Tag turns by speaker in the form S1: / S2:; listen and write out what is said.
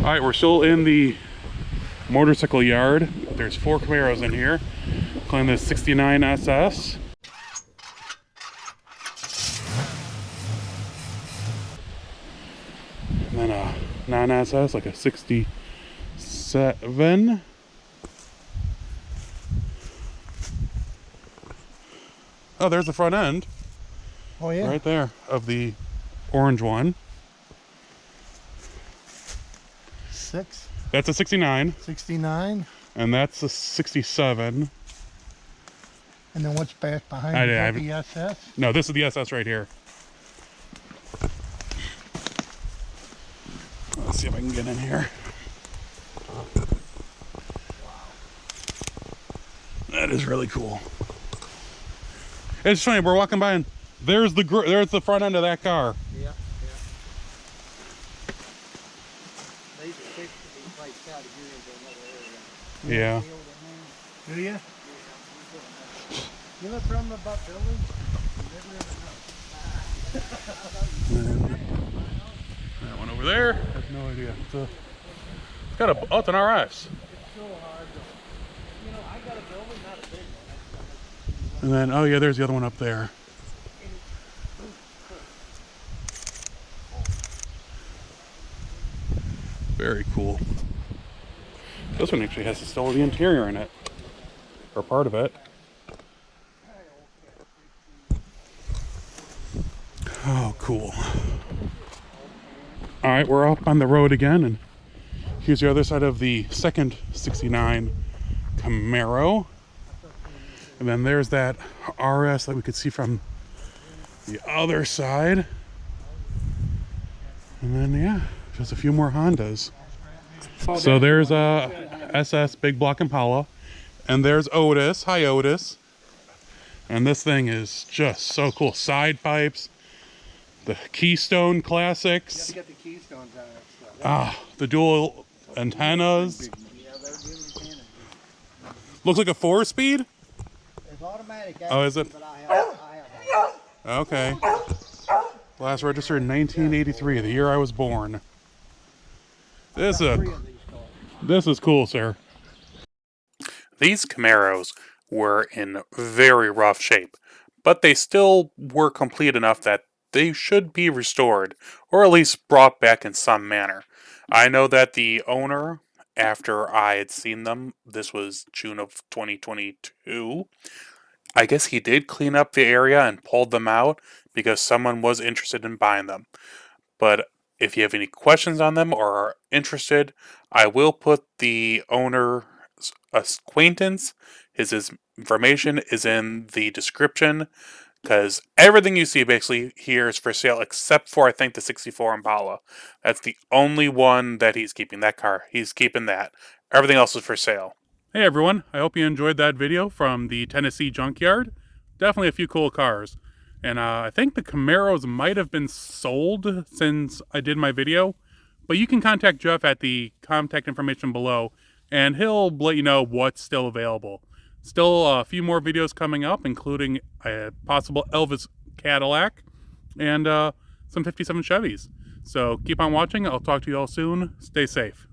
S1: Alright, we're still in the motorcycle yard. There's 4 Camaros in here, including the 69 SS. And then a non-SS, like a 67. Oh, there's the front end.
S2: Oh yeah.
S1: Right there, of the orange one.
S2: 6.
S1: That's a 69.
S2: 69.
S1: And that's a 67.
S2: And then what's back behind the SS?
S1: No, this is the SS right here. Let's see if I can get in here. That is really cool. It's funny, we're walking by and there's the front end of that car.
S2: Yeah, yeah. They fixed these lights out to get into another area.
S1: Yeah.
S2: Do you? You know something about buildings? You never ever know.
S1: That one over there. I have no idea. It's got a. Oh, it's an RS.
S2: It's so hard to, you know, I got a building, not a big one.
S1: And then, oh yeah, there's the other one up there. Very cool. This one actually has still the interior in it, or part of it. Oh, cool. All right, we're up on the road again, and here's the other side of the second 69 Camaro. And then there's that RS that we could see from the other side. And then, yeah, just a few more Hondas. So there's SS Big Block Impala. And there's Otis. Hi, Otis. And this thing is just so cool. Side pipes. The Keystone Classics.
S2: You gotta get the Keystones on that stuff.
S1: Ah, the dual antennas.
S2: Yeah, they're doing antennas.
S1: Looks like a 4-speed.
S2: It's automatic.
S1: Oh, is it?
S2: But I have
S1: Okay. Last registered in 1983, the year I was born. This is cool, sir. These Camaros were in very rough shape, but they still were complete enough that they should be restored, or at least brought back in some manner. I know that the owner, after I had seen them, this was June of 2022, I guess he did clean up the area and pulled them out because someone was interested in buying them. But if you have any questions on them or are interested, I will put the owner's acquaintance, his information is in the description, because everything you see basically here is for sale except for, I think, the 64 Impala. That's the only one that he's keeping, that car. He's keeping that. Everything else is for sale. Hey everyone, I hope you enjoyed that video from the Tennessee Junkyard. Definitely a few cool cars. And I think the Camaros might have been sold since I did my video. But you can contact Jeff at the contact information below, and he'll let you know what's still available. Still a few more videos coming up, including a possible Elvis Cadillac and some 57 Chevys. So keep on watching. I'll talk to you all soon. Stay safe.